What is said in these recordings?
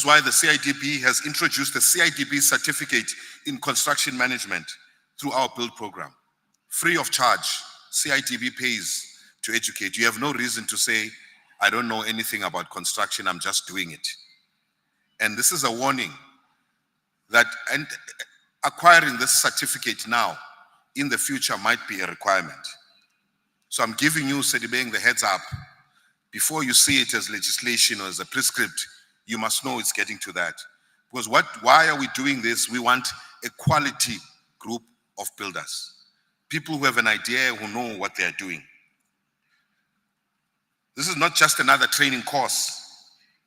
is why the CIDB has introduced the CIDB certificate in construction management through our build program. Free of charge, CIDB pays to educate. You have no reason to say, I don't know anything about construction, I'm just doing it. And this is a warning that acquiring this certificate now in the future might be a requirement. So I'm giving you, Sedibeng, the heads up. Before you see it as legislation or as a prescript, you must know it's getting to that. Because why are we doing this? We want a quality group of builders. People who have an idea, who know what they are doing. This is not just another training course.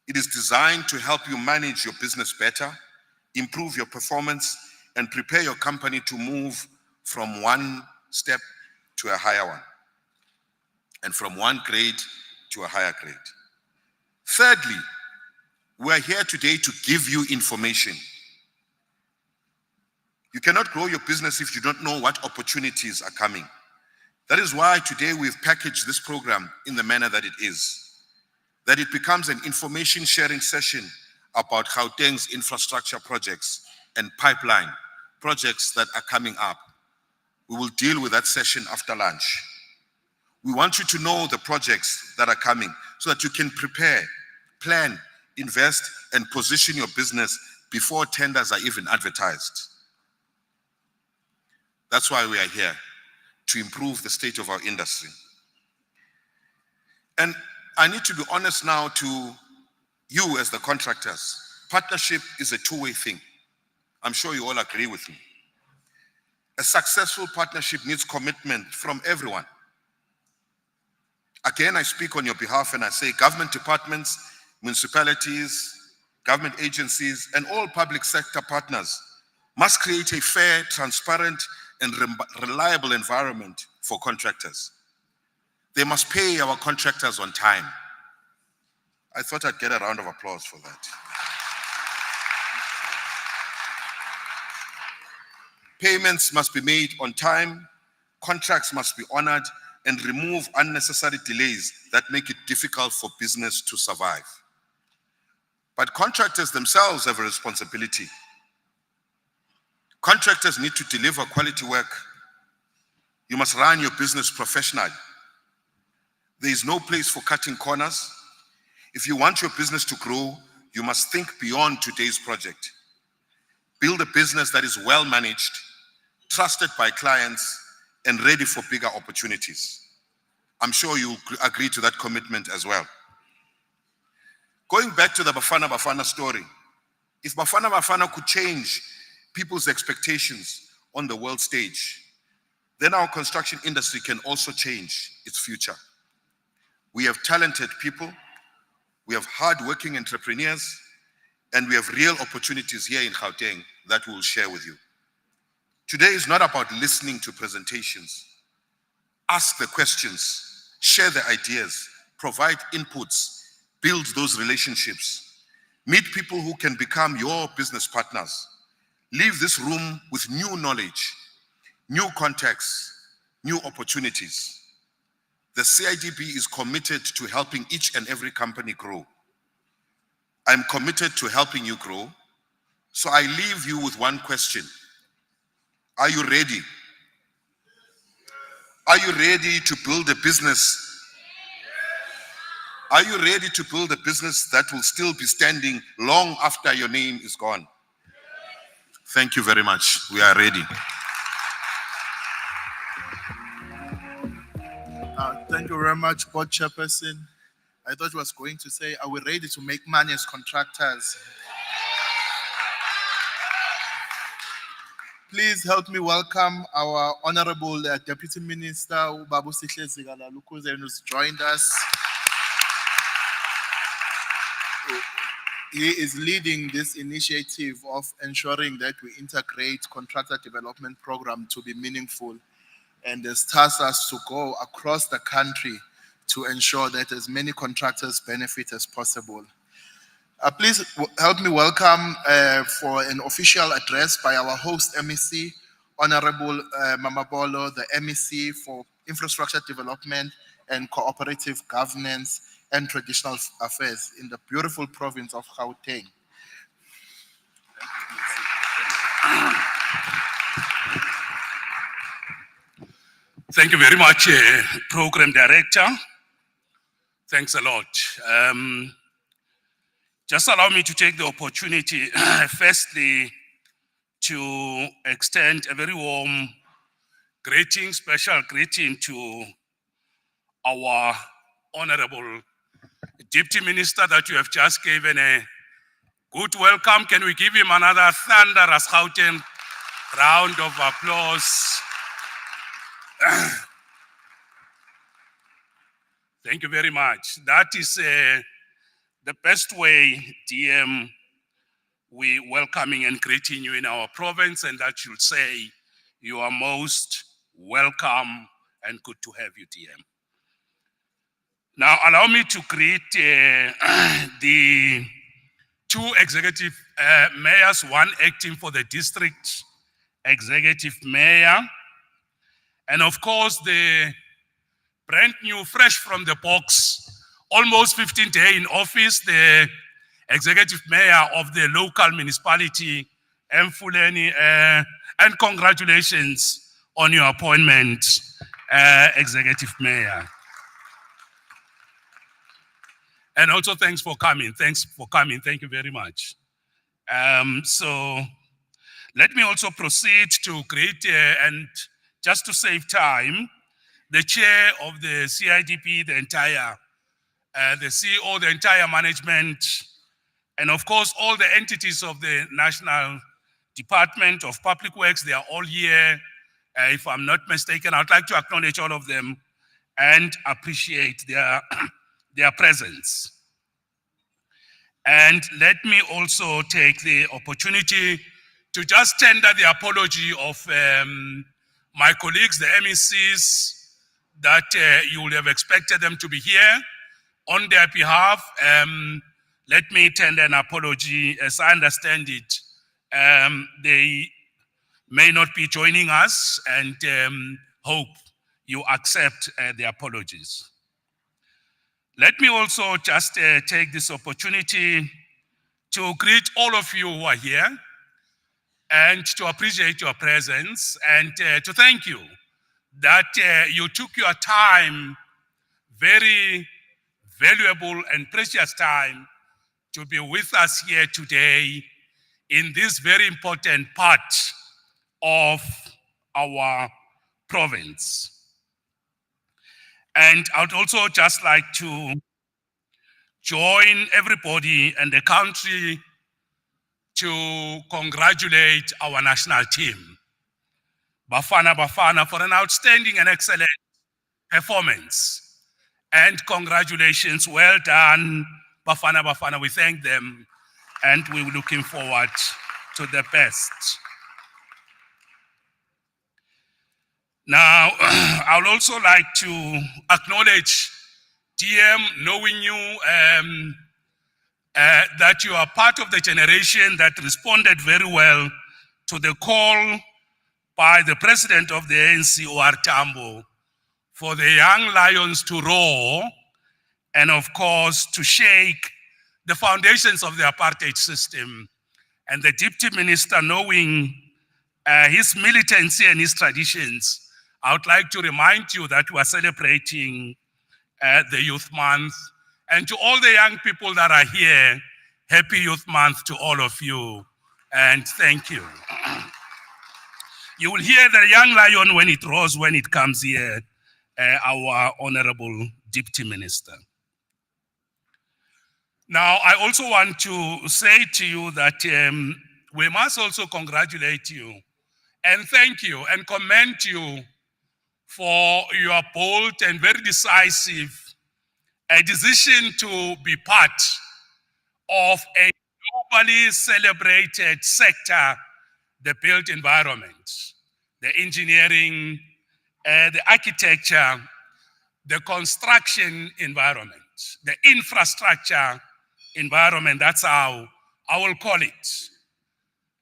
It is designed to help you manage your business better, improve your performance, and prepare your company to move from one step to a higher one, and from one grade to a higher grade. Thirdly, we are here today to give you information. You cannot grow your business if you don't know what opportunities are coming. That is why today we've packaged this program in the manner that it is, that it becomes an information sharing session about Gauteng's infrastructure projects and pipeline projects that are coming up. We will deal with that session after lunch. We want you to know the projects that are coming so that you can prepare, plan, invest, and position your business before tenders are even advertised. That's why we are here, to improve the state of our industry. And I need to be honest now to you as the contractors. Partnership is a two-way thing. I'm sure you all agree with me. A successful partnership needs commitment from everyone. Again, I speak on your behalf and I say government departments, municipalities, government agencies, and all public sector partners must create a fair, transparent, and reliable environment for contractors. They must pay our contractors on time. I thought I'd get a round of applause for that. Payments must be made on time, contracts must be honored, and remove unnecessary delays that make it difficult for business to survive. But contractors themselves have a responsibility. Contractors need to deliver quality work. You must run your business professionally. There is no place for cutting corners. If you want your business to grow, you must think beyond today's project. Build a business that is well managed, trusted by clients, and ready for bigger opportunities. I'm sure you agree to that commitment as well. Going back to the Bafana Bafana story, if Bafana Bafana could change people's expectations on the world stage, then our construction industry can also change its future. We have talented people, we have hard-working entrepreneurs, and we have real opportunities here in Gauteng that we will share with you. Today is not about listening to presentations. Ask the questions, share the ideas, provide inputs, build those relationships. Meet people who can become your business partners. Leave this room with new knowledge, new contacts, new opportunities. The CIDB is committed to helping each and every company grow. I'm committed to helping you grow. So I leave you with one question. Are you ready? Are you ready to build a business? Are you ready to build a business that will still be standing long after your name is gone? Thank you very much. We are ready. Thank you very much, Board Chairperson. I thought you was going to say, are we ready to make money as contractors? Please help me welcome our Honorable Deputy Minister, Babu Sihle Zigalalukuze, who's joined us. He is leading this initiative of ensuring that we integrate contractor development program to be meaningful, and has tasked us to go across the country to ensure that as many contractors benefit as possible. Please help me welcome for an official address by our host MEC, Honorable Mamabolo, the MEC for Infrastructure Development and Cooperative Governance and Traditional Affairs in the beautiful province of Gauteng. Thank you very much, Program Director. Thanks a lot. Just allow me to take the opportunity, firstly, to extend a very warm greeting, special greeting to our Honorable Deputy Minister that you have just given a good welcome. Can we give him another thunderous Gauteng round of applause? Thank you very much. That is the best way, DM, we welcoming and greeting you in our province, and that should say you are most welcome and good to have you, DM. Now, allow me to greet the two executive mayors, one acting for the district executive mayor, and of course the brand new, fresh from the box, almost 15 days in office, the executive mayor of the local municipality, Mfuleni, and congratulations on your appointment, executive mayor. And also thanks for coming, thank you very much. So let me also proceed to greet, and just to save time, the chair of the CIDP, the entire, the CEO, the entire management, and of course, all the entities of the National Department of Public Works, they are all here. If I'm not mistaken, I'd like to acknowledge all of them and appreciate their presence. And let me also take the opportunity to just tender the apology of my colleagues, the MECs, that you would have expected them to be here. On their behalf, let me tender an apology. As I understand it, they may not be joining us, and hope you accept the apologies. Let me also just take this opportunity to greet all of you who are here and to appreciate your presence, and to thank you that you took your time, very valuable and precious time, to be with us here today in this very important part of our province. And I would also just like to join everybody and the country to congratulate our national team, Bafana, for an outstanding and excellent performance. And congratulations, well done, Bafana. We thank them, and we're looking forward to the best. Now, I would also like to acknowledge DM, knowing you, that you are part of the generation that responded very well to the call by the president of the ANC, O.R. Tambo, for the young lions to roar, and of course to shake the foundations of the apartheid system. And the deputy minister, knowing his militancy and his traditions, I would like to remind you that we are celebrating the Youth Month. And to all the young people that are here, Happy Youth Month to all of you, and thank you. You will hear the young lion when it roars, when it comes here, our Honorable Deputy Minister. Now, I also want to say to you that we must also congratulate you and thank you and commend you for your bold and very decisive decision to be part of a globally celebrated sector, the built environment, the engineering, the architecture, the construction environment, the infrastructure environment. That's how I will call it.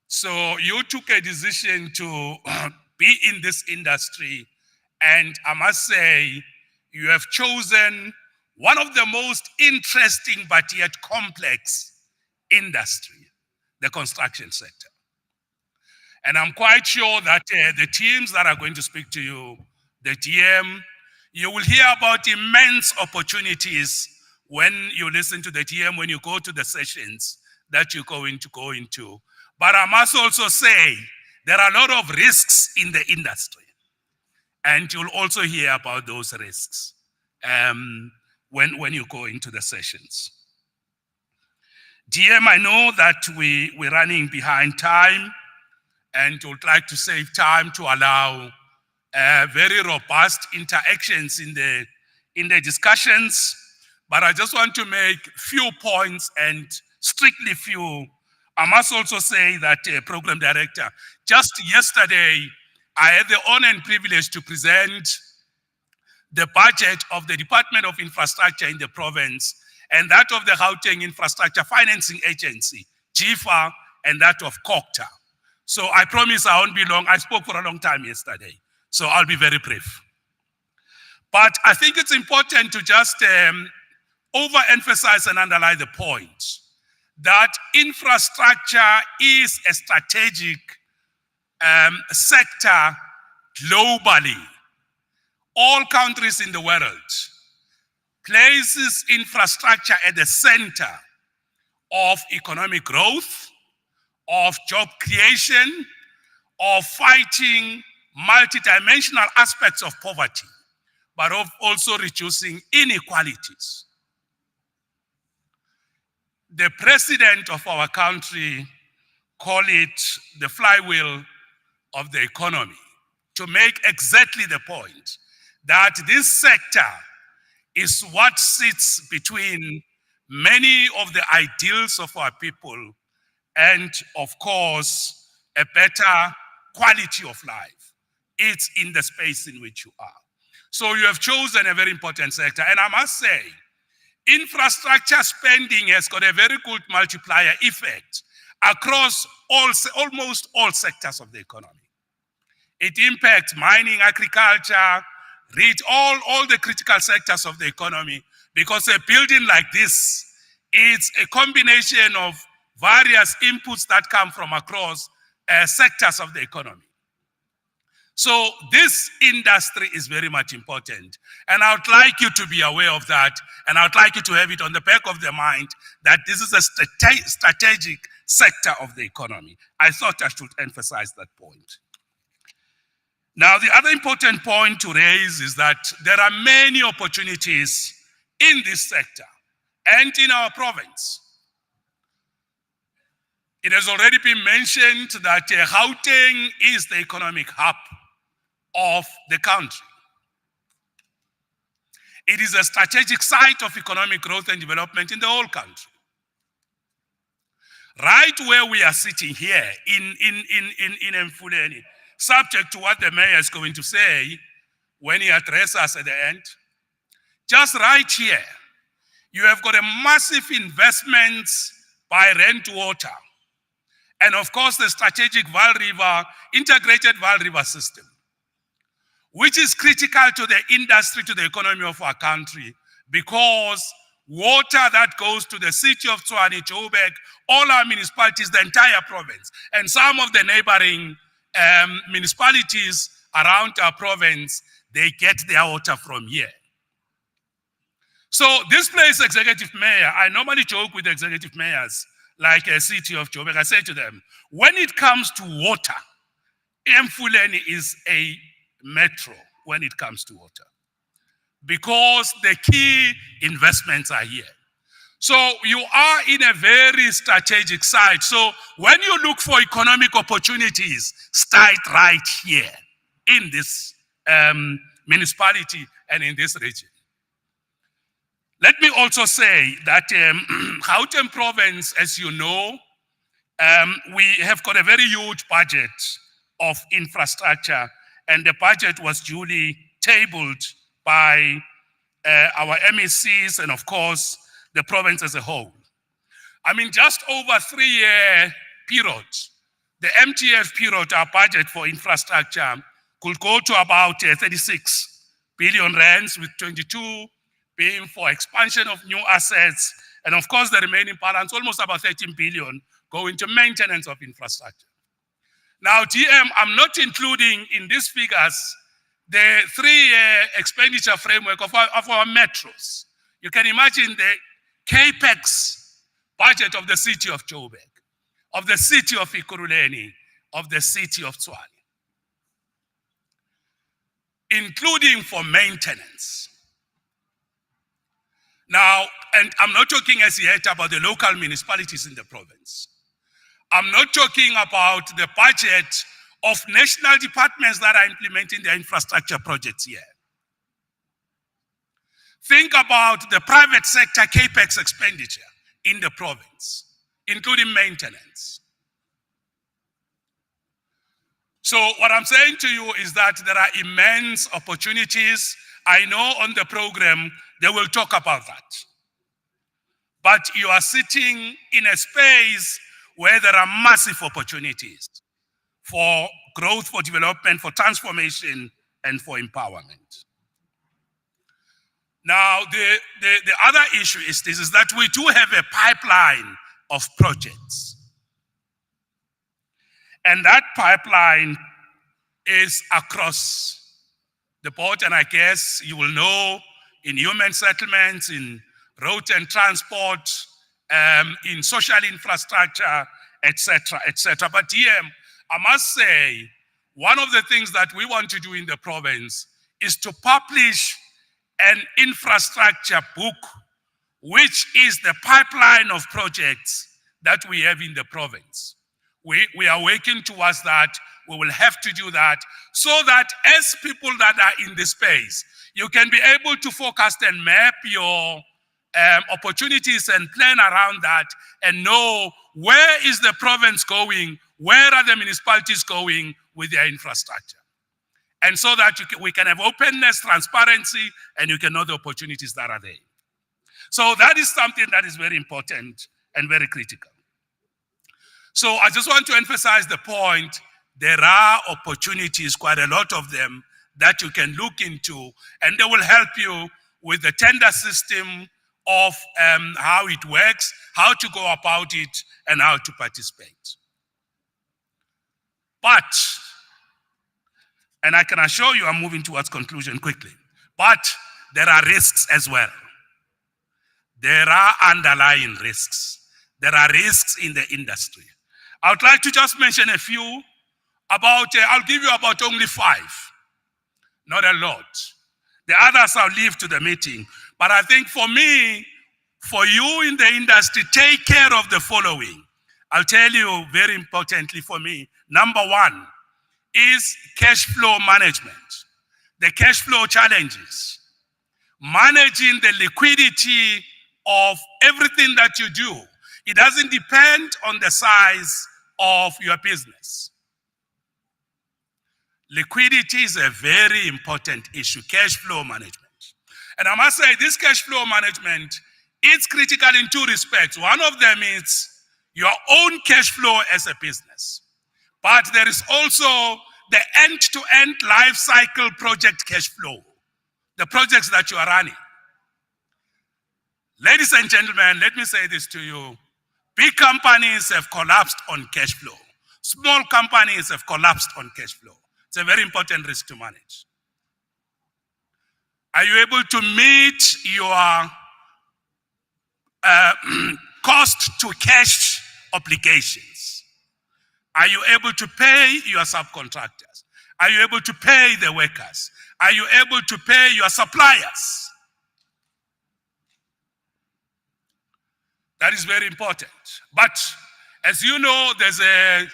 So you took a decision to be in this industry, and I must say you have chosen one of the most interesting but yet complex industry, the construction sector. And I'm quite sure that the teams that are going to speak to you, the DM. You will hear about immense opportunities when you listen to the DM, when you go to the sessions that you're going to go into. But I must also say, there are a lot of risks in the industry. And you'll also hear about those risks when you go into the sessions. DM, I know that we're running behind time, and would like to save time to allow very robust interactions in the discussions. But I just want to make few points, and strictly few. I must also say that Program Director, just yesterday, I had the honor and privilege to present the budget of the Department of Infrastructure in the province, and that of the Gauteng Infrastructure Financing Agency, GIFA, and that of COCTA. So I promise I won't be long. I spoke for a long time yesterday, so I'll be very brief. But I think it's important to just overemphasize and underline the point that infrastructure is a strategic sector globally. All countries in the world places infrastructure at the center of economic growth, of job creation, of fighting multidimensional aspects of poverty, but of also reducing inequalities. The president of our country called it the flywheel of the economy, to make exactly the point that this sector is what sits between many of the ideals of our people and, of course, a better quality of life. It's in the space in which you are. So you have chosen a very important sector. And I must say, infrastructure spending has got a very good multiplier effect across almost all sectors of the economy. It impacts mining, agriculture, reach all the critical sectors of the economy, because a building like this, it's a combination of various inputs that come from across sectors of the economy. So this industry is very much important. And I would like you to be aware of that, and I would like you to have it on the back of the mind that this is a strategic sector of the economy. I thought I should emphasize that point. Now, the other important point to raise is that there are many opportunities in this sector and in our province. It has already been mentioned that Gauteng is the economic hub of the country. It is a strategic site of economic growth and development in the whole country. Right where we are sitting here in Mfuleni, subject to what the mayor is going to say when he addresses us at the end, just right here, you have got a massive investment by Rent Water, and of course the strategic integrated Vaal River system, which is critical to the industry, to the economy of our country, because water that goes to the city of Tshwane, Joburg, all our municipalities, the entire province, and some of the neighboring municipalities around our province, they get their water from here. So this place, executive mayor, I normally joke with executive mayors like a city of Joburg. I say to them, when it comes to water, Mfuleni is a metro when it comes to water, because the key investments are here. So you are in a very strategic site. So when you look for economic opportunities, start right here in this municipality and in this region. Let me also say that Gauteng province, as you know, we have got a very huge budget of infrastructure, and the budget was duly tabled by our MECs and, of course, the province as a whole. I mean, just over a 3-year period, the MTF period, our budget for infrastructure could go to about 36 billion rands, with 22 being for expansion of new assets, and of course the remaining balance, almost about 13 billion, going to maintenance of infrastructure. Now, GM, I'm not including in these figures the 3-year expenditure framework of our metros. You can imagine the capex budget of the city of Joburg, of the city of Ekurhuleni, of the city of Tshwane, including for maintenance. Now, and I'm not talking as yet about the local municipalities in the province. I'm not talking about the budget of national departments that are implementing their infrastructure projects here. Think about the private sector capex expenditure in the province, including maintenance. So what I'm saying to you is that there are immense opportunities. I know on the program they will talk about that. But you are sitting in a space where there are massive opportunities for growth, for development, for transformation, and for empowerment. Now, the other issue is this, is that we do have a pipeline of projects. And that pipeline is across the board, and I guess you will know, in human settlements, in road and transport, in social infrastructure, etc., etc. But here, I must say, one of the things that we want to do in the province is to publish an infrastructure book, which is the pipeline of projects that we have in the province. We are working towards that. We will have to do that so that as people that are in the space, you can be able to focus and map your opportunities and plan around that and know where is the province going, where are the municipalities going with their infrastructure. And so that we can have openness, transparency, and you can know the opportunities that are there. So that is something that is very important and very critical. So I just want to emphasize the point, there are opportunities, quite a lot of them, that you can look into, and they will help you with the tender system of how it works, how to go about it, and how to participate. But, and I can assure you I'm moving towards conclusion quickly, but there are risks as well. There are underlying risks. There are risks in the industry. I would like to just mention a few about, I'll give you about only 5, not a lot. The others I'll leave to the meeting. But I think for me, for you in the industry, take care of the following. I'll tell you very importantly for me, number 1 is cash flow management. The cash flow challenges. Managing the liquidity of everything that you do. It doesn't depend on the size of your business. Liquidity is a very important issue, cash flow management. And I must say, this cash flow management is critical in 2 respects. One of them is your own cash flow as a business. But there is also the end-to-end life cycle project cash flow, the projects that you are running. Ladies and gentlemen, let me say this to you. Big companies have collapsed on cash flow. Small companies have collapsed on cash flow. It's a very important risk to manage. Are you able to meet your cost to cash obligations? Are you able to pay your subcontractors? Are you able to pay the workers? Are you able to pay your suppliers? That is very important. But as you know, there's a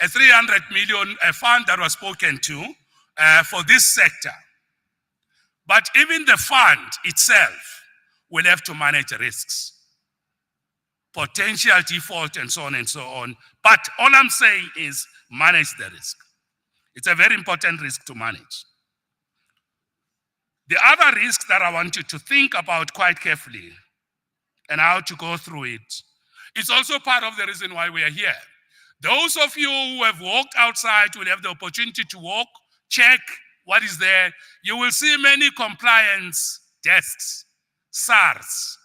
300 million fund that was spoken to for this sector. But even the fund itself will have to manage risks, potential default and so on and so on. But all I'm saying is manage the risk. It's a very important risk to manage. The other risk that I want you to think about quite carefully and how to go through it is also part of the reason why we are here. Those of you who have walked outside will have the opportunity to walk, check what is there. You will see many compliance desks, SARS,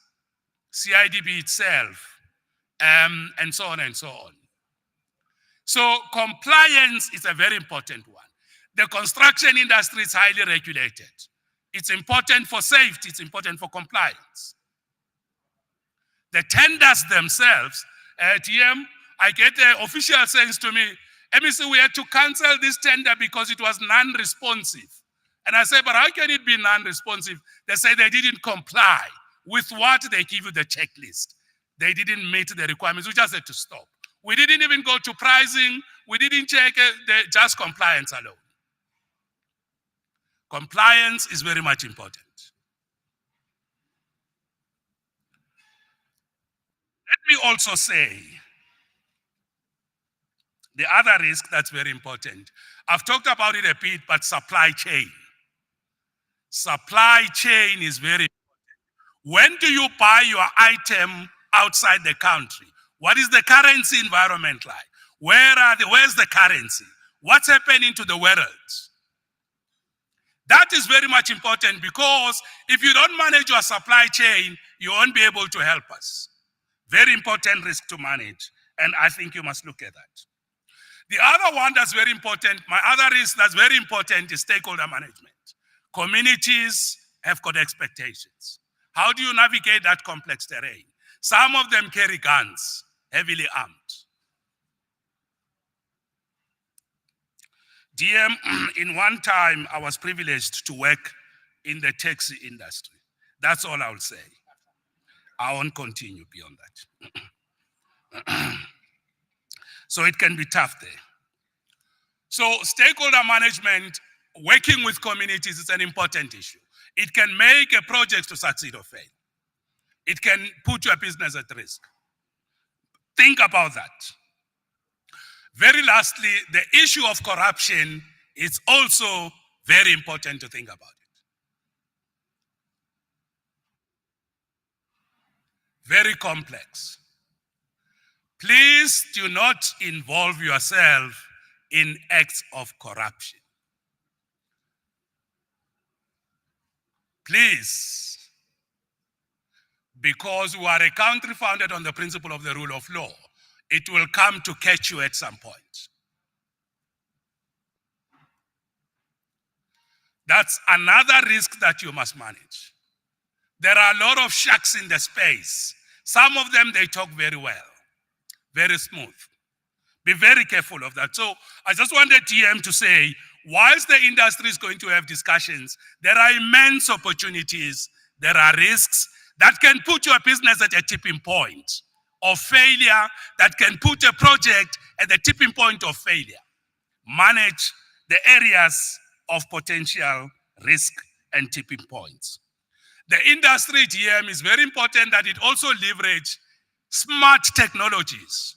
CIDB itself, and so on and so on. So compliance is a very important one. The construction industry is highly regulated. It's important for safety, it's important for compliance. The tenders themselves, TM, I get the official saying to me, MEC, we had to cancel this tender because it was non-responsive. And I say, but how can it be non-responsive? They say they didn't comply with what they give you the checklist. They didn't meet the requirements. We just had to stop. We didn't even go to pricing. We didn't check just compliance alone. Compliance is very much important. Let me also say, the other risk that's very important. I've talked about it a bit, but supply chain. Supply chain is very important. When do you buy your item outside the country? What is the currency environment like? Where's the currency? What's happening to the world? That is very much important because if you don't manage your supply chain, you won't be able to help us. Very important risk to manage, and I think you must look at that. The other one that's very important, my other risk that's very important is stakeholder management. Communities have got expectations. How do you navigate that complex terrain? Some of them carry guns, heavily armed. DM, in one time, I was privileged to work in the taxi industry. That's all I'll say. I won't continue beyond that. So it can be tough there. So stakeholder management, working with communities is an important issue. It can make a project to succeed or fail. It can put your business at risk. Think about that. Very lastly, the issue of corruption is also very important to think about it. Very complex. Please do not involve yourself in acts of corruption. Please, because we are a country founded on the principle of the rule of law, it will come to catch you at some point. That's another risk that you must manage. There are a lot of sharks in the space. Some of them, they talk very well, very smooth. Be very careful of that. So I just wanted TM to say, whilst the industry is going to have discussions, there are immense opportunities, there are risks that can put your business at a tipping point of failure, that can put a project at the tipping point of failure. Manage the areas of potential risk and tipping points. The industry, TM, is very important that it also leverage smart technologies.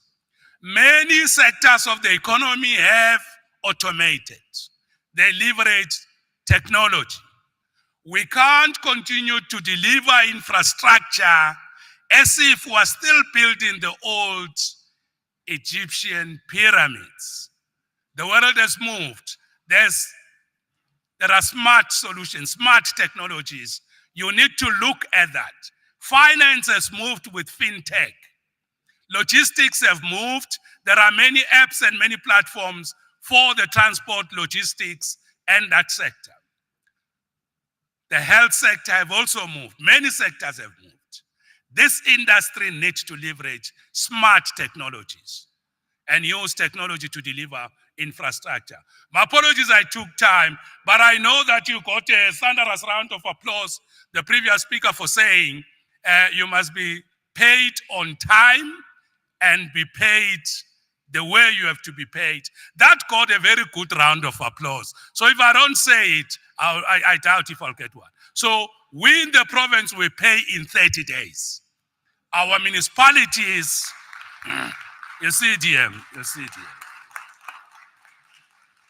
Many sectors of the economy have automated. They leverage technology. We can't continue to deliver infrastructure as if we're still building the old Egyptian pyramids. The world has moved. There are smart solutions, smart technologies. You need to look at that. Finance has moved with fintech. Logistics have moved. There are many apps and many platforms for the transport, logistics, and that sector. The health sector have also moved. Many sectors have moved. This industry needs to leverage smart technologies and use technology to deliver infrastructure. My apologies, I took time, but I know that you got a thunderous round of applause, the previous speaker, for saying you must be paid on time and be paid the way you have to be paid. That got a very good round of applause. So if I don't say it, I doubt if I'll get one. So we in the province, we pay in 30 days. Our municipalities, you see DM.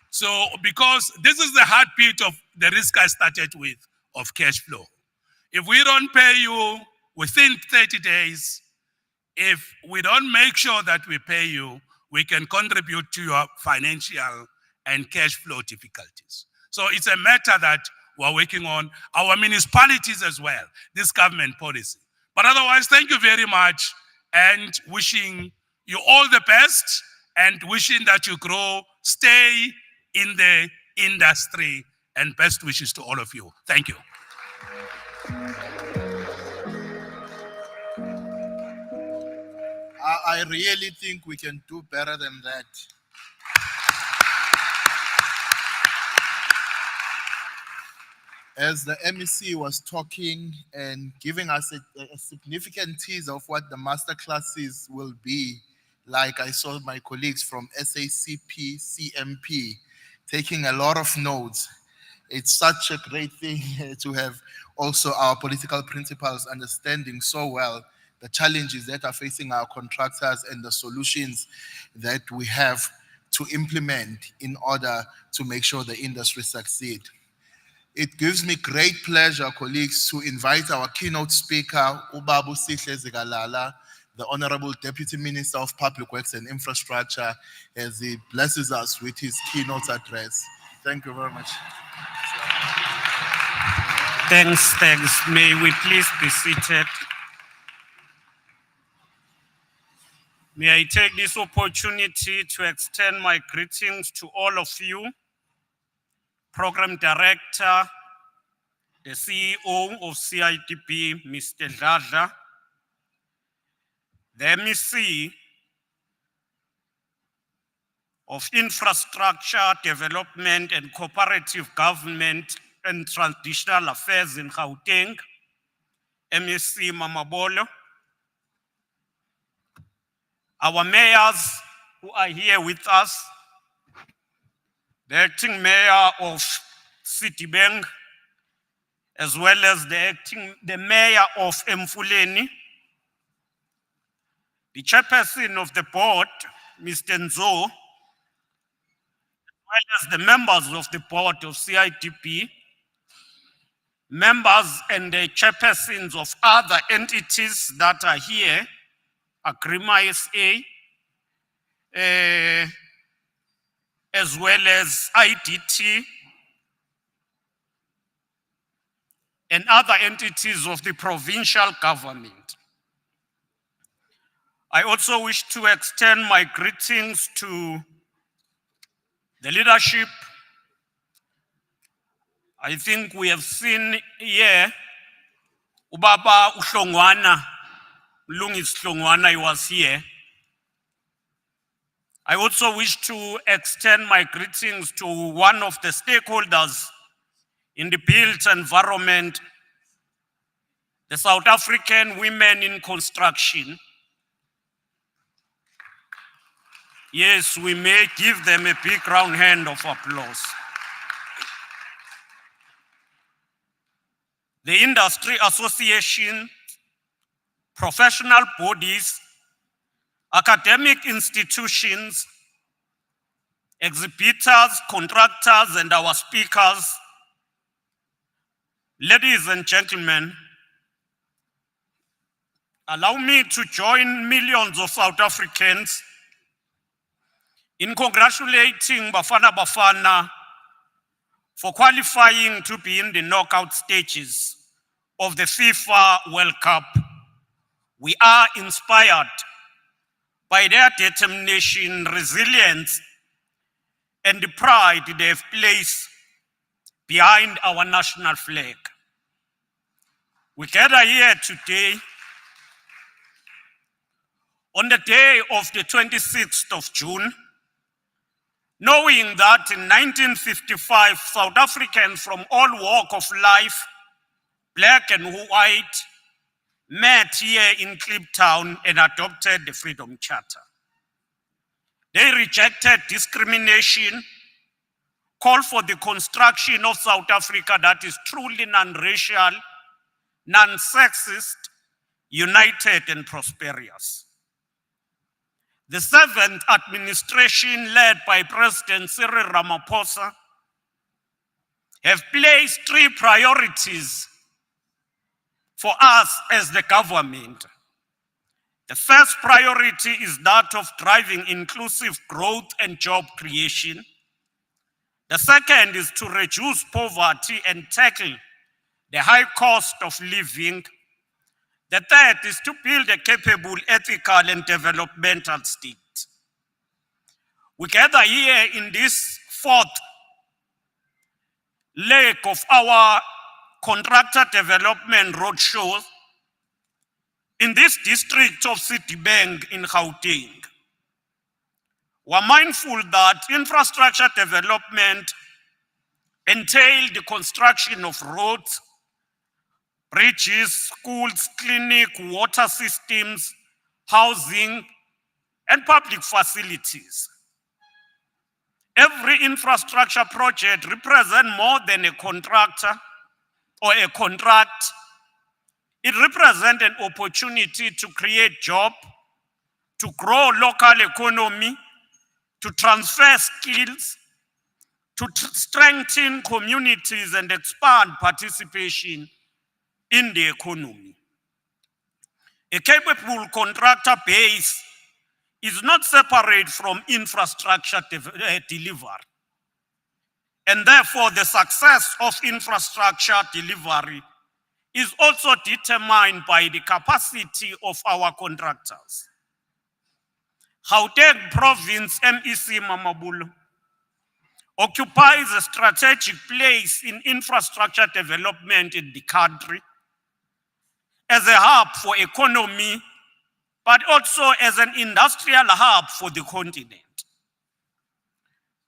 So because this is the heartbeat of the risk I started with of cash flow. If we don't pay you within 30 days, if we don't make sure that we pay you, we can contribute to your financial and cash flow difficulties. So it's a matter that we're working on, our municipalities as well, this government policy. But otherwise, thank you very much and wishing you all the best and wishing that you grow, stay in the industry, and best wishes to all of you. Thank you. I really think we can do better than that. As the MEC was talking and giving us a significant tease of what the master classes will be, like I saw my colleagues from SACP, CMP, taking a lot of notes. It's such a great thing to have also our political principals understanding so well the challenges that are facing our contractors and the solutions that we have to implement in order to make sure the industry succeed. It gives me great pleasure, colleagues, to invite our keynote speaker, Ubabu Sihle Zigalala, the Honorable Deputy Minister of Public Works and Infrastructure, as he blesses us with his keynote address. Thank you very much. Thanks. May we please be seated? May I take this opportunity to extend my greetings to all of you, Program Director, the CEO of CIDP, Mr. Dladla, the MEC of Infrastructure, Development and Cooperative Government and Traditional Affairs in Gauteng, MEC Mamabolo, our mayors who are here with us, the acting mayor of Citibank, as well as the mayor of Mfuleni, the chairperson of the board, Mr. Nzo, as well as the members of the board of CIDP, members and the chairpersons of other entities that are here, Agrima SA, as well as IDT, and other entities of the provincial government. I also wish to extend my greetings to the leadership. I think we have seen here, Ubaba Uhlongwana, Lungis Hlongwana, he was here. I also wish to extend my greetings to one of the stakeholders in the built environment, the South African Women in Construction. Yes, we may give them a big round hand of applause. The industry association, professional bodies, academic institutions, exhibitors, contractors, and our speakers. Ladies and gentlemen, allow me to join millions of South Africans in congratulating Bafana Bafana for qualifying to be in the knockout stages of the FIFA World Cup. We are inspired by their determination, resilience, and the pride they have placed behind our national flag. We gather here today on the day of the 26th of June, knowing that in 1955, South Africans from all walks of life, black and white, met here in Kliptown and adopted the Freedom Charter. They rejected discrimination, called for the construction of South Africa that is truly non-racial, non-sexist, united and prosperous. The seventh administration led by President Cyril Ramaphosa have placed three priorities for us as the government. The first priority is that of driving inclusive growth and job creation. The second is to reduce poverty and tackle the high cost of living. The third is to build a capable, ethical, and developmental state. We gather here in this fourth leg of our contractor development roadshow in this district of Citibank in Gauteng. We're mindful that infrastructure development entailed the construction of roads, bridges, schools, clinic, water systems, housing, and public facilities. Every infrastructure project represents more than a contractor or a contract. It represents an opportunity to create jobs, to grow local economy, to transfer skills, to strengthen communities and expand participation in the economy. A capable contractor base is not separate from infrastructure delivery. And therefore, the success of infrastructure delivery is also determined by the capacity of our contractors. Gauteng Province MEC Mamabolo occupies a strategic place in infrastructure development in the country as a hub for economy, but also as an industrial hub for the continent.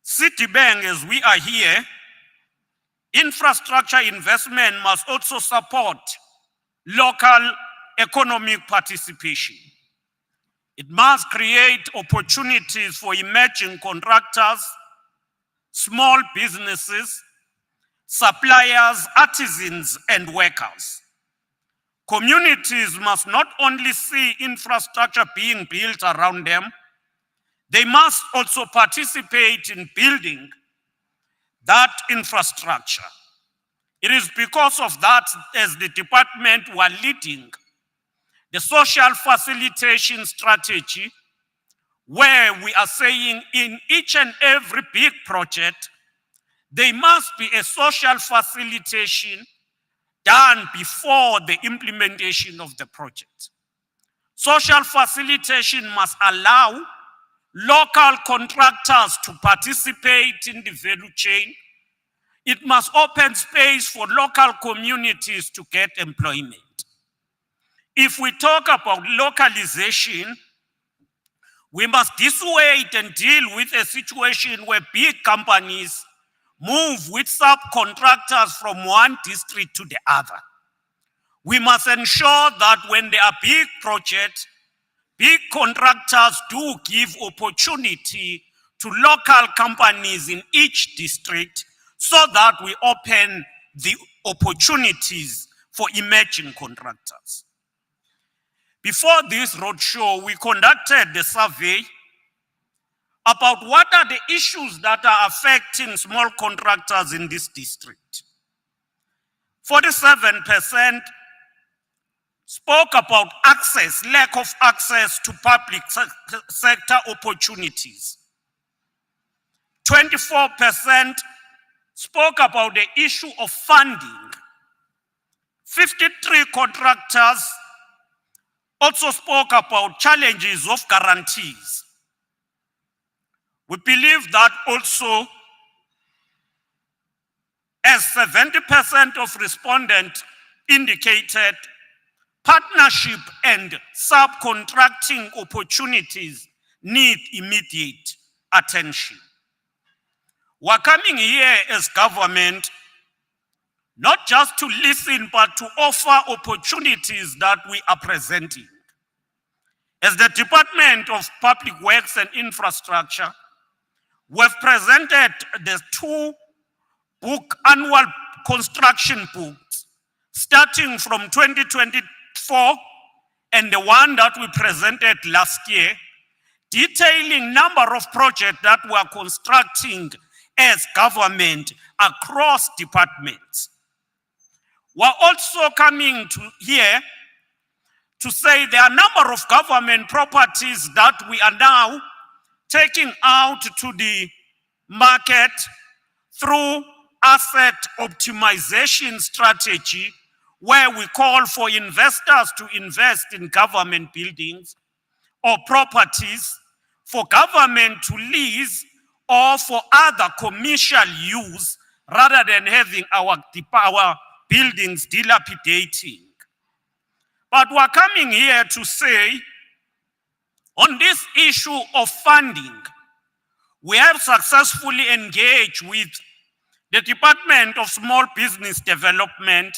Citibank, as we are here, infrastructure investment must also support local economic participation. It must create opportunities for emerging contractors, small businesses, suppliers, artisans, and workers. Communities must not only see infrastructure being built around them, they must also participate in building that infrastructure. It is because of that, as the department, we are leading the social facilitation strategy, where we are saying in each and every big project, there must be a social facilitation done before the implementation of the project. Social facilitation must allow local contractors to participate in the value chain. It must open space for local communities to get employment. If we talk about localization, we must dissuade and deal with a situation where big companies move with subcontractors from one district to the other. We must ensure that when there are big projects, big contractors do give opportunity to local companies in each district so that we open the opportunities for emerging contractors. Before this roadshow, we conducted the survey about what are the issues that are affecting small contractors in this district. 47% spoke about access, lack of access to public sector opportunities. 24% spoke about the issue of funding. 53 contractors also spoke about challenges of guarantees. We believe that also, as 70% of respondents indicated, partnership and subcontracting opportunities need immediate attention. We're coming here as government not just to listen, but to offer opportunities that we are presenting. As the Department of Public Works and Infrastructure, we've presented the two annual construction books, starting from 2024 and the one that we presented last year, detailing number of projects that we are constructing as government across departments. We're also coming to here to say there are a number of government properties that we are now taking out to the market through asset optimization strategy, where we call for investors to invest in government buildings or properties for government to lease or for other commercial use rather than having our buildings dilapidating. But we're coming here to say, on this issue of funding, we have successfully engaged with the Department of Small Business Development,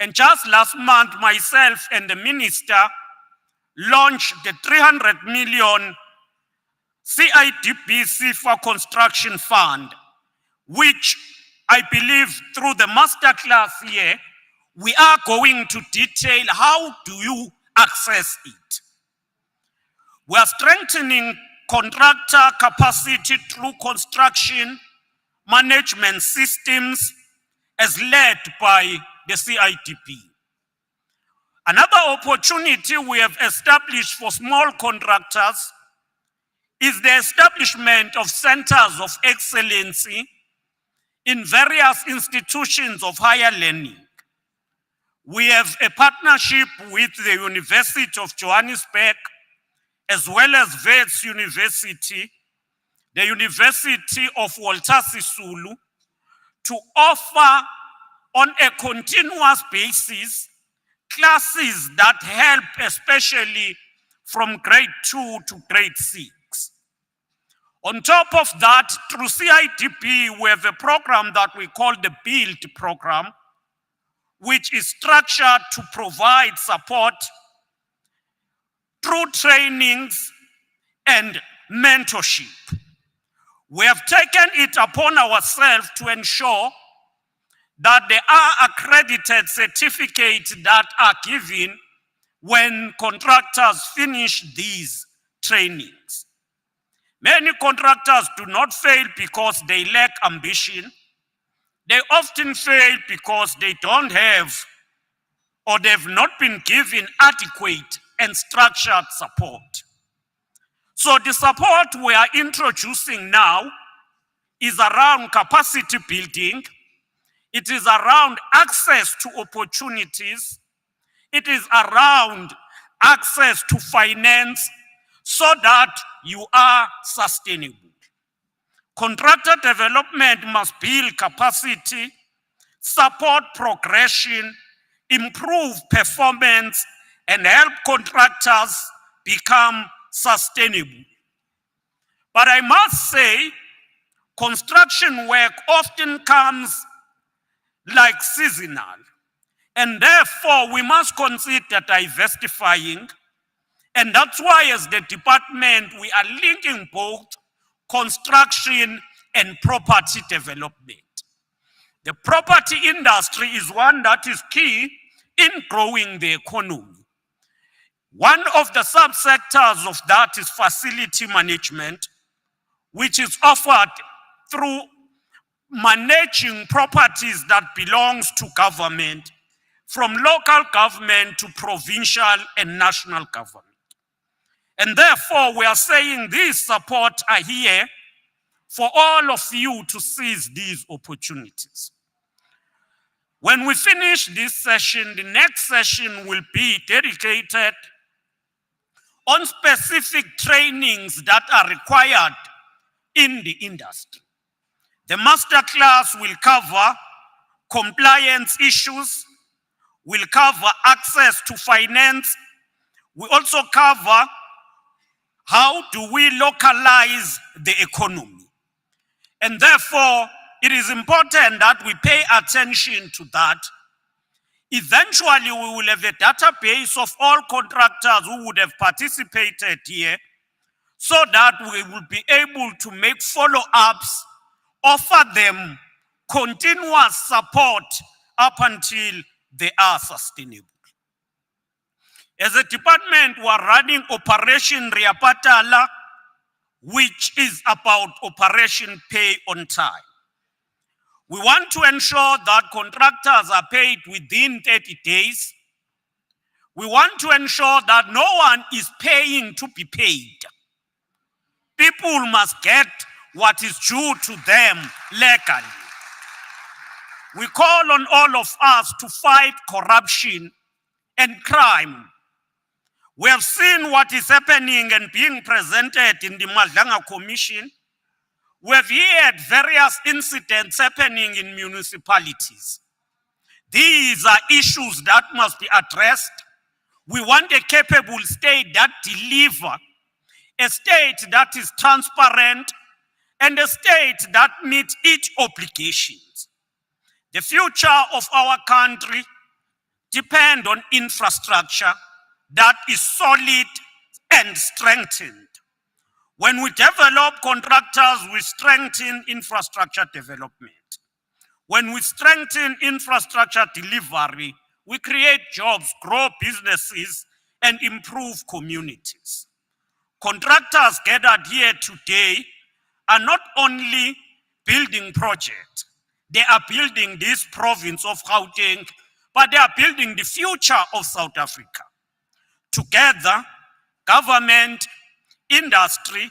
and just last month, myself and the minister launched the 300 million CIDBC for Construction Fund, which I believe through the masterclass here, we are going to detail how do you access it. We are strengthening contractor capacity through construction management systems as led by the CIDP. Another opportunity we have established for small contractors is the establishment of centers of excellency in various institutions of higher learning. We have a partnership with the University of Johannesburg, as well as Wits University, the University of Walter Sisulu, to offer on a continuous basis classes that help especially from grade 2 to grade 6. On top of that, through CIDP, we have a program that we call the BUILD program, which is structured to provide support through trainings and mentorship. We have taken it upon ourselves to ensure that there are accredited certificates that are given when contractors finish these trainings. Many contractors do not fail because they lack ambition. They often fail because they don't have or they've not been given adequate and structured support. So the support we are introducing now is around capacity building. It is around access to opportunities. It is around access to finance so that you are sustainable. Contractor development must build capacity, support progression, improve performance, and help contractors become sustainable. But I must say, construction work often comes like seasonal, and therefore we must consider diversifying, and that's why as the department we are linking both construction and property development. The property industry is one that is key in growing the economy. One of the subsectors of that is facility management, which is offered through managing properties that belongs to government, from local government to provincial and national government. And therefore, we are saying these support are here for all of you to seize these opportunities. When we finish this session, the next session will be dedicated on specific trainings that are required in the industry. The masterclass will cover compliance issues, will cover access to finance. We also cover how do we localize the economy. And therefore, it is important that we pay attention to that. Eventually, we will have a database of all contractors who would have participated here so that we will be able to make follow-ups, offer them continuous support up until they are sustainable. As a department, we are running Operation Riapatala, which is about Operation Pay on Time. We want to ensure that contractors are paid within 30 days. We want to ensure that no one is paying to be paid. People must get what is due to them legally. We call on all of us to fight corruption and crime. We have seen what is happening and being presented in the Madlanga Commission. We have had various incidents happening in municipalities. These are issues that must be addressed. We want a capable state that delivers, a state that is transparent, and a state that meets its obligations. The future of our country depends on infrastructure that is solid and strengthened. When we develop contractors, we strengthen infrastructure development. When we strengthen infrastructure delivery, we create jobs, grow businesses, and improve communities. Contractors gathered here today are not only building projects, they are building this province of Gauteng, but they are building the future of South Africa. Together, government, industry,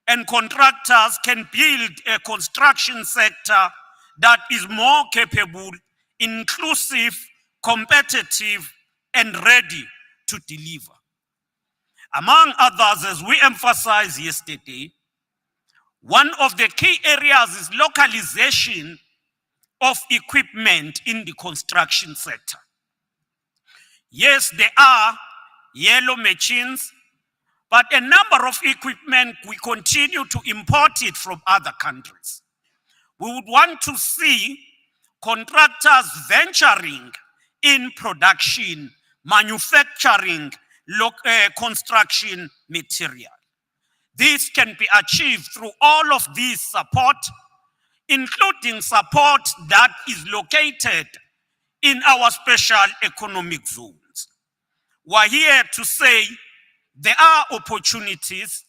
and contractors can build a construction sector that is more capable, inclusive, competitive, and ready to deliver. Among others, as we emphasized yesterday, one of the key areas is localization of equipment in the construction sector. Yes, there are yellow machines, but a number of equipment, we continue to import it from other countries. We would want to see contractors venturing in production, manufacturing construction material. This can be achieved through all of these support, including support that is located in our special economic zones. We're here to say there are opportunities.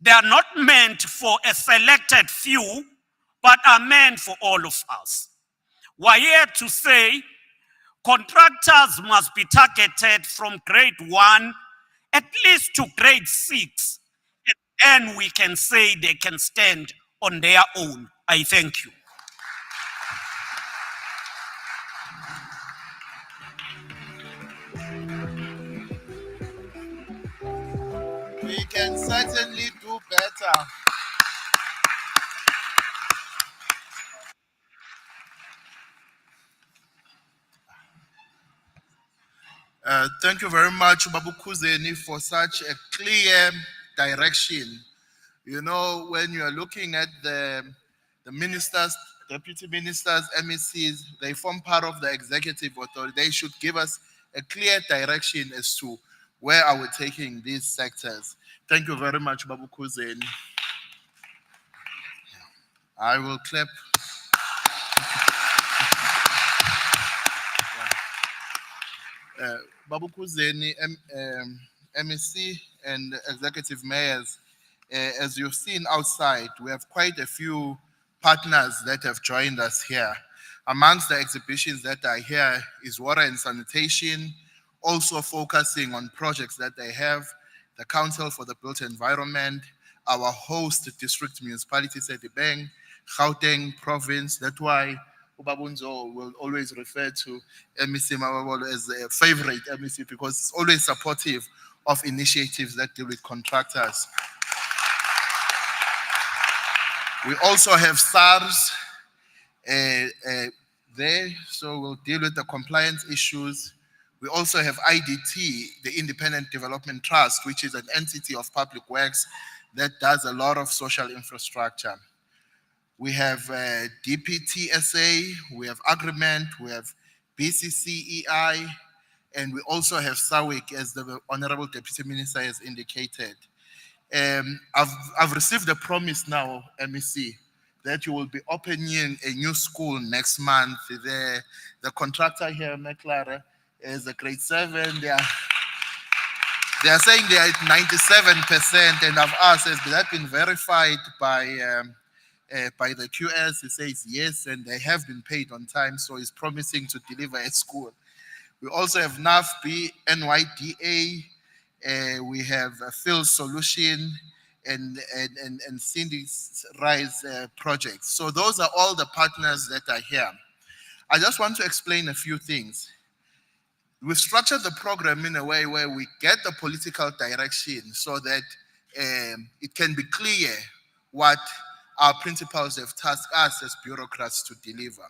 They are not meant for a selected few, but are meant for all of us. We're here to say contractors must be targeted from grade 1 at least to grade 6, and then we can say they can stand on their own. I thank you. We can certainly do better. Thank you very much, Babu Kuzeni, for such a clear direction. You know, when you are looking at the ministers, deputy ministers, MECs, they form part of the executive authority. They should give us a clear direction as to where are we taking these sectors. Thank you very much, Babu Kuzeni. I will clap. Babu Kuzeni, MEC and executive mayors, as you've seen outside, we have quite a few partners that have joined us here. Amongst the exhibitions that are here is water and sanitation, also focusing on projects that they have, the Council for the Built Environment, our host district municipality, Sedibeng, Gauteng province. That's why Ubabunzo will always refer to MEC Mababolo as a favorite MEC, because it's always supportive of initiatives that deal with contractors. We also have SARS there, so we'll deal with the compliance issues. We also have IDT, the Independent Development Trust, which is an entity of public works that does a lot of social infrastructure. We have DPTSA, we have Agreement, we have BCCEI, and we also have SAWIC, as the Honorable Deputy Minister has indicated. I've received a promise now, MEC, that you will be opening a new school next month. The contractor here, McLaren, is a grade 7. They are saying they are at 97%, and I've asked, has that been verified by the QS? He says yes, and they have been paid on time, so he's promising to deliver at school. We also have NAFB, NYDA, we have Field Solution, and Cindy's Rise projects. So those are all the partners that are here. I just want to explain a few things. We've structured the program in a way where we get the political direction so that it can be clear what our principals have tasked us as bureaucrats to deliver.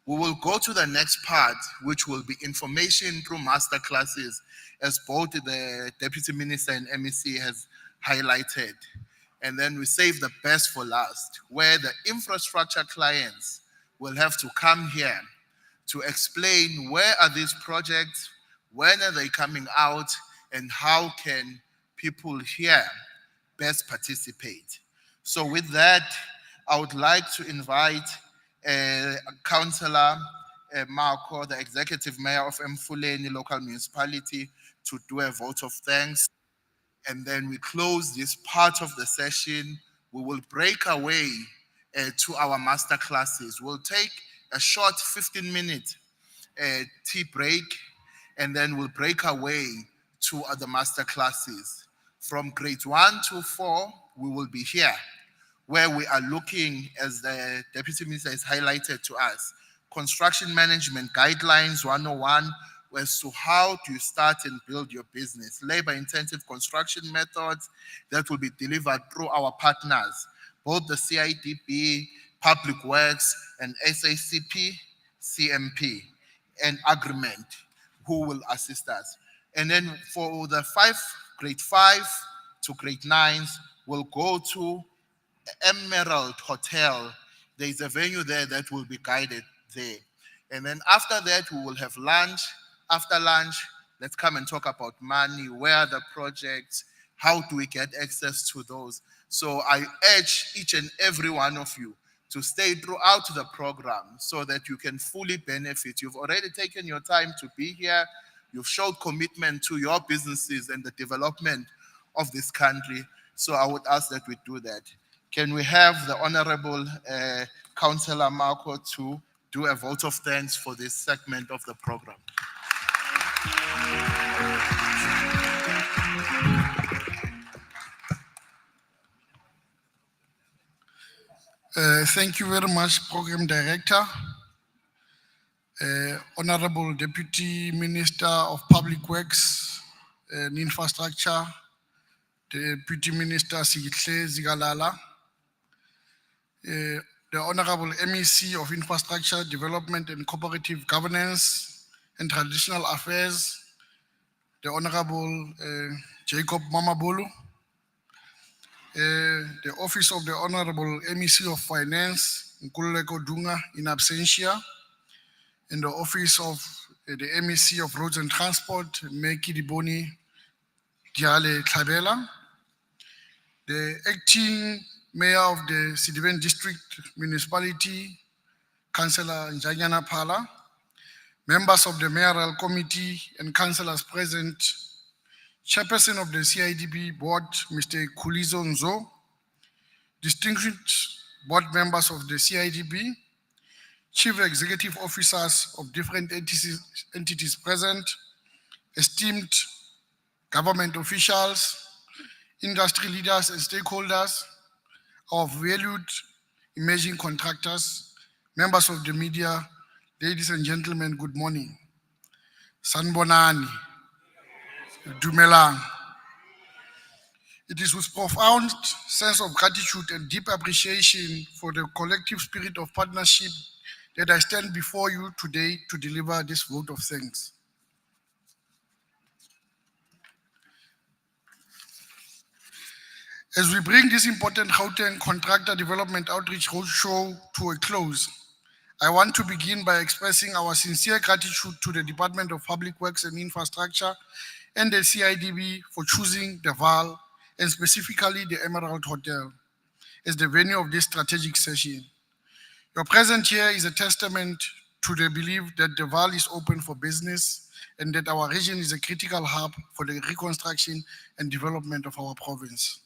We will go to the next part, which will be information through master classes, as both the Deputy Minister and MEC has highlighted. And then we save the best for last, where the infrastructure clients will have to come here to explain where are these projects, when are they coming out, and how can people here best participate. So with that, I would like to invite Councillor Marco, the Executive Mayor of Mfuleni Local Municipality, to do a vote of thanks. And then we close this part of the session. We will break away to our master classes. We'll take a short 15-minute tea break, and then we'll break away to the master classes. From grade 1 to 4, we will be here, where we are looking, as the Deputy Minister has highlighted to us, Construction Management Guidelines 101, as to how do you start and build your business. Labor-intensive construction methods that will be delivered through our partners, both the CIDB, Public Works, and SACP, CMP, and Agreement, who will assist us. And then for the grade 5 to grade 9s, we'll go to Emerald Hotel. There is a venue there that will be guided there. And then after that, we will have lunch. After lunch, let's come and talk about money. Where are the projects? How do we get access to those? So I urge each and every one of you to stay throughout the program so that you can fully benefit. You've already taken your time to be here. You've showed commitment to your businesses and the development of this country. So I would ask that we do that. Can we have the Honorable Councillor Marco to do a vote of thanks for this segment of the program? Thank you very much, Program Director. Honorable Deputy Minister of Public Works and Infrastructure, Deputy Minister Sigitle Zigalala, the Honorable MEC of Infrastructure, Development and Cooperative Governance and Traditional Affairs, the Honorable Jacob Mamabolo, the Office of the Honorable MEC of Finance, Nkululeko Dunga in absentia, and the Office of the MEC of Roads and Transport, Meki Diboni Diale Tlabela, the Acting Mayor of the Sidiben District Municipality, Councillor Njanyana Phala, members of the Mayoral Committee and councillors present, Chairperson of the CIDB Board, Mr. Kulizo Nzo, distinguished board members of the CIDB, chief executive officers of different entities present, esteemed government officials, industry leaders and stakeholders, our valued emerging contractors, members of the media, ladies and gentlemen, good morning. Sanbonani, Dumelang. It is with profound sense of gratitude and deep appreciation for the collective spirit of partnership that I stand before you today to deliver this vote of thanks. As we bring this important Gauteng Contractor Development Outreach Roadshow to a close, I want to begin by expressing our sincere gratitude to the Department of Public Works and Infrastructure and the CIDB for choosing the VAL and specifically the Emerald Hotel as the venue of this strategic session. Your presence here is a testament to the belief that the VAL is open for business and that our region is a critical hub for the reconstruction and development of our province.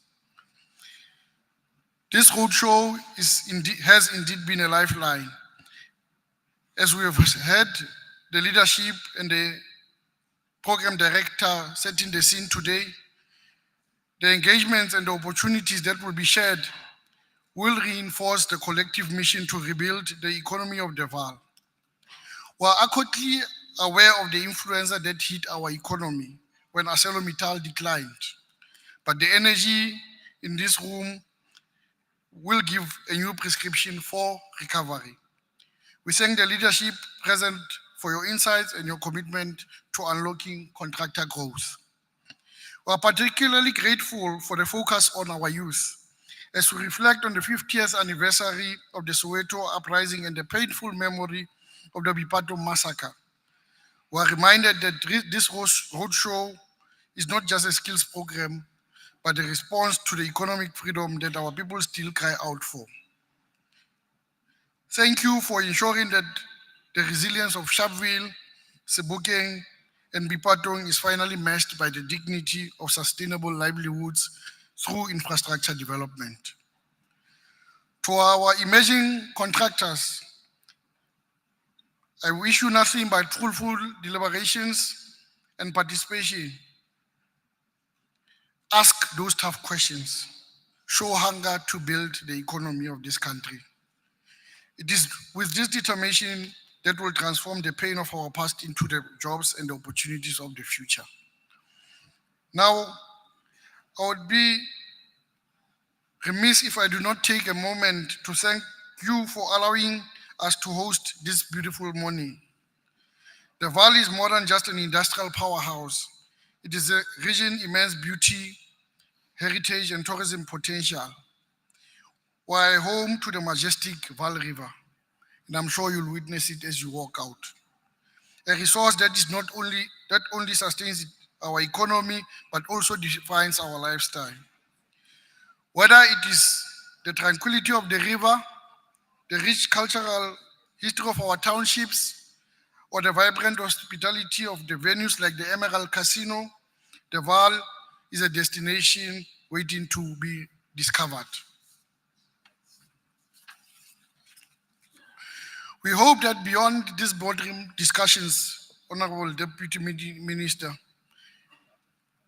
This roadshow has indeed been a lifeline. As we have heard the leadership and the program director setting the scene today, the engagements and the opportunities that will be shared will reinforce the collective mission to rebuild the economy of the VAL. We are acutely aware of the influenza that hit our economy when ArcelorMittal declined, but the energy in this room will give a new prescription for recovery. We thank the leadership present for your insights and your commitment to unlocking contractor growth. We are particularly grateful for the focus on our youth. As we reflect on the 50th anniversary of the Soweto uprising and the painful memory of the Bipato massacre, we are reminded that this roadshow is not just a skills program, but a response to the economic freedom that our people still cry out for. Thank you for ensuring that the resilience of Sharpeville, Sebokeng, and Bipatong is finally matched by the dignity of sustainable livelihoods through infrastructure development. To our emerging contractors, I wish you nothing but fruitful deliberations and participation. Ask those tough questions. Show hunger to build the economy of this country. It is with this determination that will transform the pain of our past into the jobs and the opportunities of the future. Now, I would be remiss if I do not take a moment to thank you for allowing us to host this beautiful morning. The Valley is more than just an industrial powerhouse. It is a region immense beauty, heritage, and tourism potential. We are home to the majestic Vaal River, and I'm sure you'll witness it as you walk out. A resource that only sustains our economy, but also defines our lifestyle. Whether it is the tranquility of the river, the rich cultural history of our townships, or the vibrant hospitality of the venues like the Emerald Casino, the Vaal is a destination waiting to be discovered. We hope that beyond these boardroom discussions, Honorable Deputy Minister,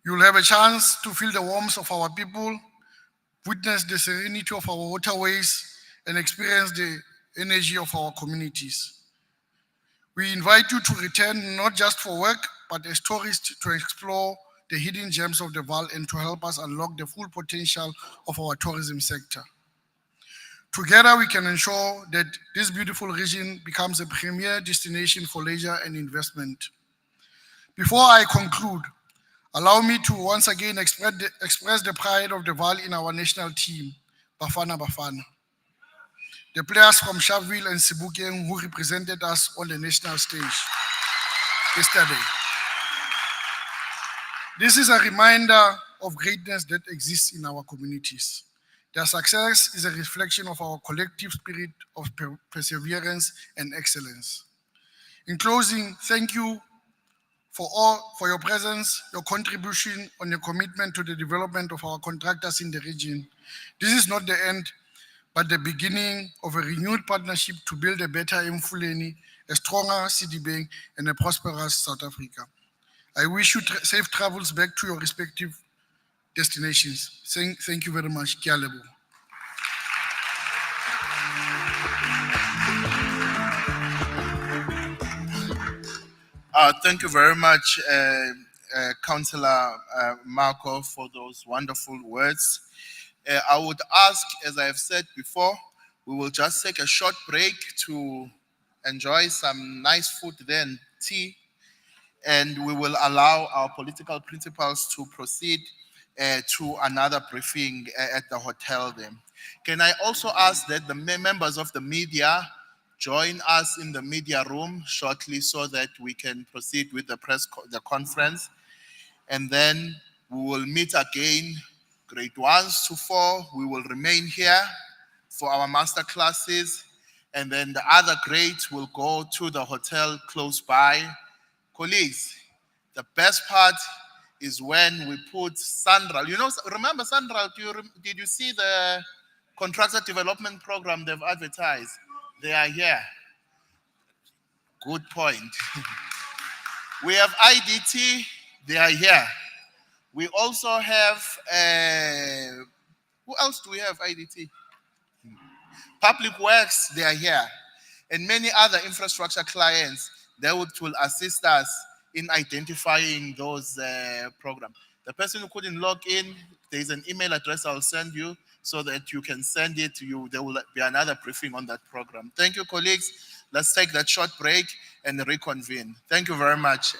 you'll have a chance to feel the warmth of our people, witness the serenity of our waterways, and experience the energy of our communities. We invite you to return not just for work, but as tourists to explore the hidden gems of the Vaal and to help us unlock the full potential of our tourism sector. Together, we can ensure that this beautiful region becomes a premier destination for leisure and investment. Before I conclude, allow me to once again express the pride of the Vaal in our national team, Bafana Bafana. The players from Sharpeville and Sebokeng who represented us on the national stage yesterday. This is a reminder of greatness that exists in our communities. Their success is a reflection of our collective spirit of perseverance and excellence. In closing, thank you for your presence, your contribution, and your commitment to the development of our contractors in the region. This is not the end, but the beginning of a renewed partnership to build a better Mfuleni, a stronger Citibank, and a prosperous South Africa. I wish you safe travels back to your respective destinations. Thank you very much. Ke a leboha. Thank you very much, Councillor Marco, for those wonderful words. I would ask, as I have said before, we will just take a short break to enjoy some nice food, then tea, and we will allow our political principals to proceed to another briefing at the hotel then. Can I also ask that the members of the media join us in the media room shortly so that we can proceed with the conference, and then we will meet again, grade 1s to 4. We will remain here for our master classes, and then the other grades will go to the hotel close by. Colleagues, the best part is when we put Sandral. You know, remember Sandral? Did you see the contractor development program they've advertised? They are here. Good point. We have IDT. They are here. We also have, who else do we have IDT? Public Works, they are here. And many other infrastructure clients that will assist us in identifying those programs. The person who couldn't log in, there's an email address I'll send you so that you can send it. There will be another briefing on that program. Thank you, colleagues. Let's take that short break and reconvene. Thank you very much.